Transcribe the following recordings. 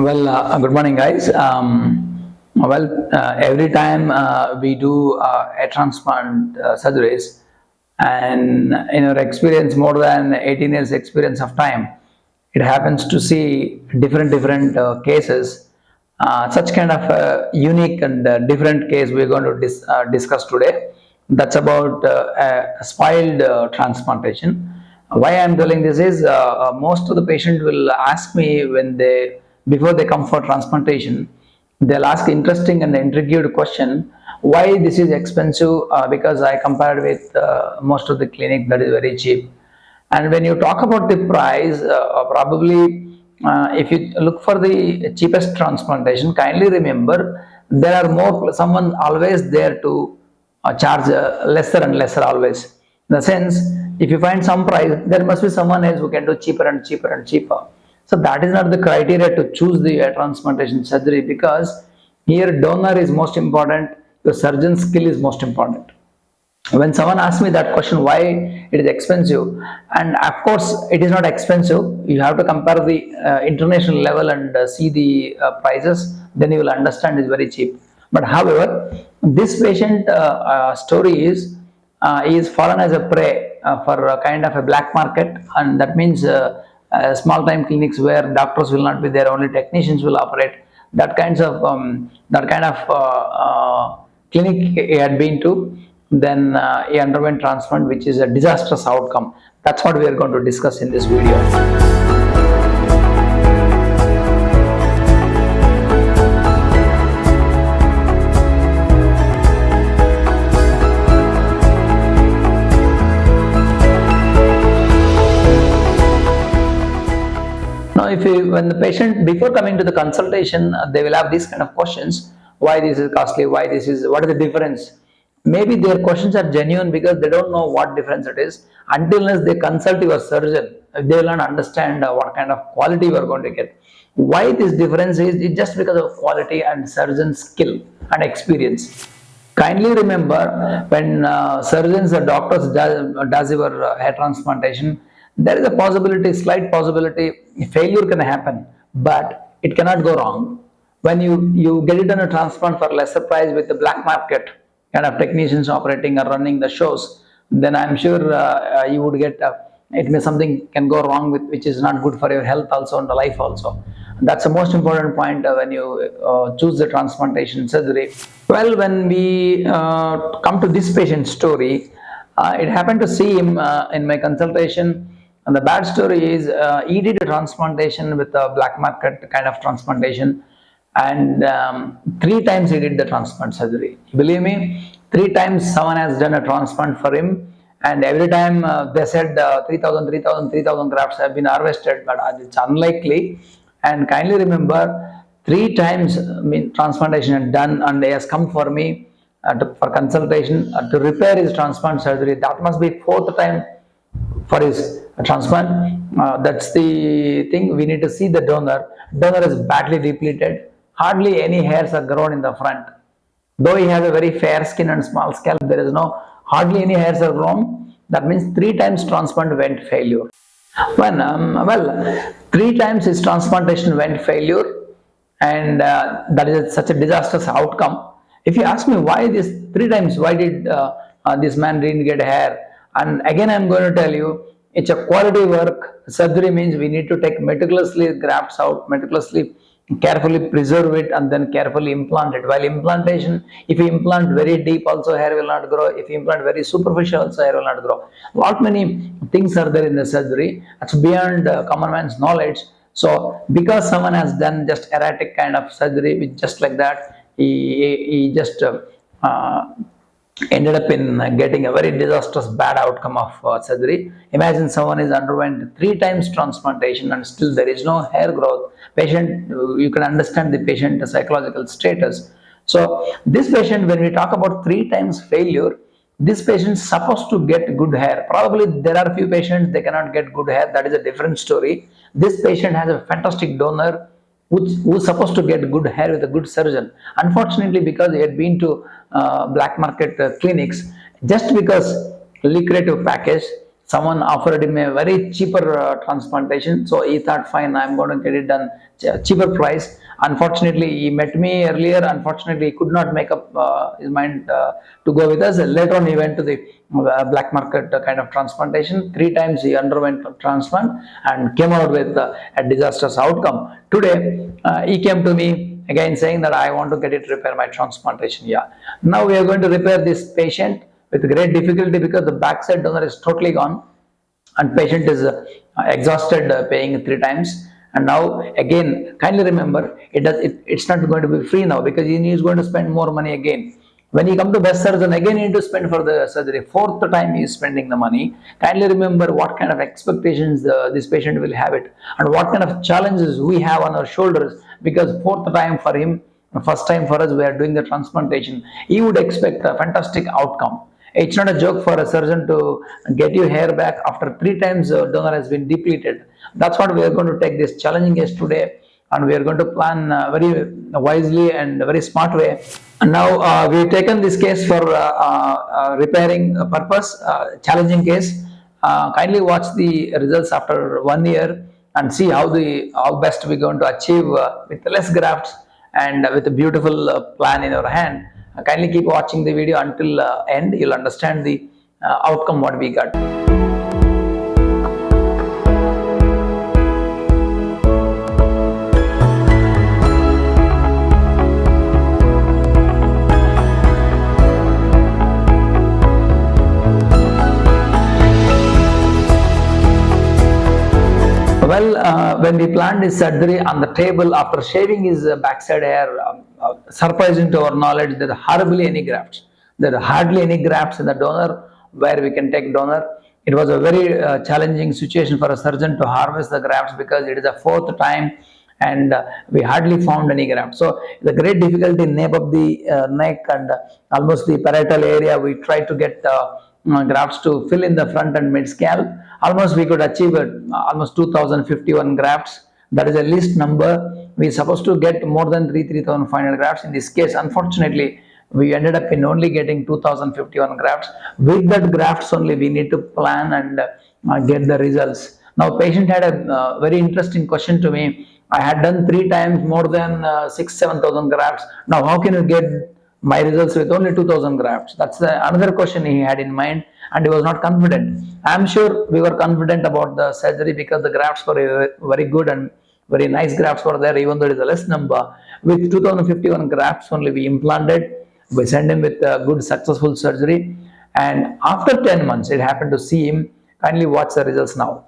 Good morning, guys. Every time we do a transplant surgeries, and in our experience, more than 18 years experience of time, it happens to see different cases. Such kind of unique and different case we're going to discuss today. That's about a spoiled transplantation. Why I'm telling this is most of the patient will ask me when they before they come for transplantation, they'll ask interesting and intrigued question why this is expensive, because I compared with most of the clinic that is very cheap. And when you talk about the price, probably if you look for the cheapest transplantation, kindly remember there are more someone always there to charge lesser and lesser always. In the sense, if you find some price, there must be someone else who can do cheaper and cheaper and cheaper. So that is not the criteria to choose the transplantation surgery, because here donor is most important, your surgeon skill is most important. When someone asks me that question why it is expensive, and of course it is not expensive, you have to compare the international level and see the prices, then you will understand it's very cheap. But however, this patient story is fallen as a prey for a kind of a black market, and that means small time clinics where doctors will not be there, only technicians will operate. That kind of clinic he had been to, then he underwent transplant, which is a disastrous outcome. That's what we are going to discuss in this video. Now, when the patient before coming to the consultation, they will have these kind of questions: why this is costly, why this is, what is the difference? Maybe their questions are genuine because they don't know what difference it is. Until they consult your surgeon, they will not understand what kind of quality you are going to get. Why this difference is just because of quality and surgeon skill and experience. Kindly remember, when surgeons or doctors does your hair transplantation, there is a possibility, slight possibility, failure can happen, but it cannot go wrong. When you get it on a transplant for lesser price with the black market kind of technicians operating or running the shows, then I'm sure you would get it may something can go wrong with, which is not good for your health also and the life also. That's the most important point when you choose the transplantation surgery. Well, when we come to this patient story, it happened to see him in my consultation. And the bad story is he did a transplantation with a black market kind of transplantation, and 3 times he did the transplant surgery. Believe me, 3 times someone has done a transplant for him, and every time they said 3,000 grafts have been harvested, but it's unlikely. And kindly remember, 3 times transplantation had done, and he has come for me for consultation to repair his transplant surgery. That must be fourth time for his transplant. That's the thing. We need to see the donor. Donor is badly depleted. Hardly any hairs are grown in the front. Though he has a very fair skin and small scalp, there is hardly any hairs are grown. That means 3 times transplant went failure. Well, 3 times his transplantation went failure, and that is such a disastrous outcome. If you ask me why this 3 times, why did this man didn't get hair? And again, I'm going to tell you, it's a quality work. Surgery means we need to take meticulously grafts out, meticulously, carefully preserve it, and then carefully implant it. While implantation, if you implant very deep, also hair will not grow. If you implant very superficial, also hair will not grow. Lot many things are there in the surgery. That's beyond common man's knowledge. So, because someone has done just erratic kind of surgery, with just like that, he just ended up in getting a very disastrous bad outcome of surgery. Imagine someone is underwent 3 times transplantation and still there is no hair growth. Patient, you can understand the patient psychological status. So this patient, when we talk about 3 times failure, this patient is supposed to get good hair. Probably there are few patients they cannot get good hair. That is a different story. This patient has a fantastic donor who's supposed to get good hair with a good surgeon. Unfortunately, because he had been to black market clinics, just because lucrative package, Someone offered him a very cheaper transplantation, so he thought, fine, I'm going to get it done cheaper price. Unfortunately, he met me earlier. Unfortunately, he could not make up his mind to go with us. Later on, he went to the black market kind of transplantation. 3 times he underwent transplant and came out with a disastrous outcome. Today, he came to me again saying that I want to get it repair my transplantation. Yeah. Now we are going to repair this patient with great difficulty because the backside donor is totally gone and patient is exhausted paying 3 times. And now again, kindly remember, it's not going to be free now because he is going to spend more money again. When he come to best surgeon, again he need to spend for the surgery. Fourth time he is spending the money. Kindly remember what kind of expectations this patient will have it and what kind of challenges we have on our shoulders, because fourth time for him, first time for us, we are doing the transplantation. He would expect a fantastic outcome. It's not a joke for a surgeon to get your hair back after 3 times donor has been depleted. That's what we are going to take this challenging case today, and we are going to plan very wisely and very smart way. And now we've taken this case for repairing purpose, challenging case. Kindly watch the results after 1 year and see how best we're going to achieve with less grafts and with a beautiful plan in our hand. Kindly keep watching the video until end. You'll understand the outcome what we got. Well, when we planned his surgery, on the table after shaving his backside hair, surprising to our knowledge, there are hardly any grafts. There are hardly any grafts in the donor where we can take donor. It was a very challenging situation for a surgeon to harvest the grafts because it is the fourth time and we hardly found any graft. So the great difficulty in nape of the neck and almost the parietal area, we tried to get grafts to fill in the front and mid scalp. Almost we could achieve almost 2051 grafts. That is a least number. We are supposed to get more than 3,500 grafts. In this case, unfortunately, we ended up in only getting 2051 grafts. With that grafts only, we need to plan and get the results. Now, patient had a very interesting question to me. I had done 3 times more than 6,000-7,000 grafts. Now, how can you get my results with only 2,000 grafts? That's another question he had in mind, and he was not confident. I'm sure we were confident about the surgery because the grafts were very good and very nice grafts were there, even though it is a less number. With 2051 grafts only, we implanted. We sent him with a good successful surgery, and after 10 months, it happened to see him. Kindly watch the results now.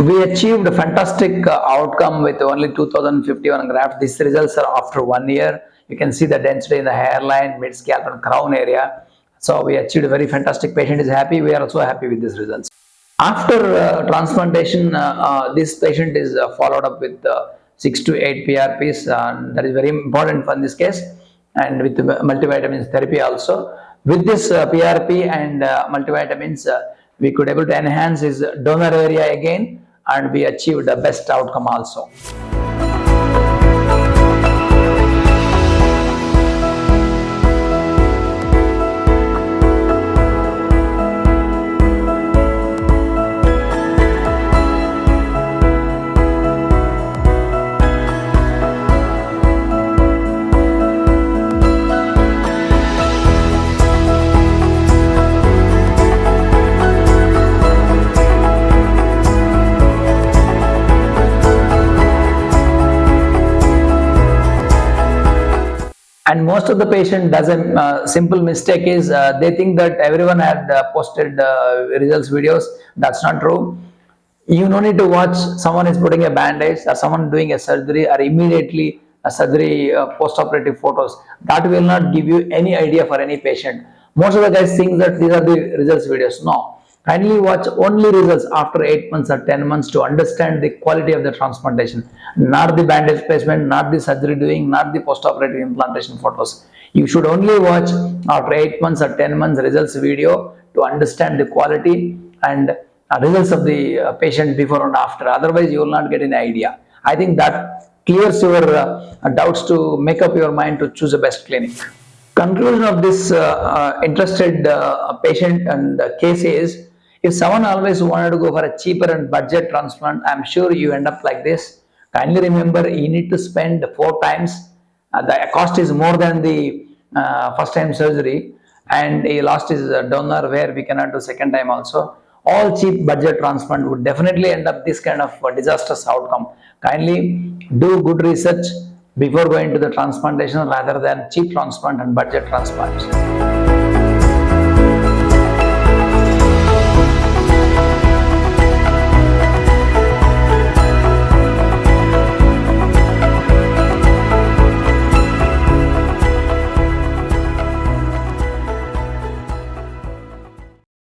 We achieved a fantastic outcome with only 2051 grafts. These results are after 1 year. You can see the density in the hairline, mid scalp and crown area. So we achieved a very fantastic. Patient is happy. We are also happy with these results. After transplantation, this patient is followed up with 6 to 8 PRPs. That is very important for this case, and with multivitamins therapy also. With this PRP and multivitamins, we could able to enhance his donor area again, and we achieved the best outcome also. And most of the patient does a simple mistake is they think that everyone had posted results videos. That's not true. You no need to watch someone is putting a bandage or someone doing a surgery or immediately a surgery post-operative photos. That will not give you any idea for any patient. Most of the guys think that these are the results videos. No, Kindly watch only results after 8 months or 10 months to understand the quality of the transplantation, not the bandage placement, not the surgery doing, not the post-operative implantation photos. You should only watch after 8 months or 10 months results video to understand the quality and results of the patient before and after. Otherwise, you will not get an idea. I think that clears your doubts to make up your mind to choose the best clinic. Conclusion of this interested patient and case is, if someone always wanted to go for a cheaper and budget transplant, I'm sure you end up like this. Kindly remember, you need to spend 4 times. The cost is more than the first time surgery, and he lost his donor where we cannot do second time also. All cheap budget transplant would definitely end up this kind of disastrous outcome. Kindly do good research before going to the transplantation rather than cheap transplant and budget transplants.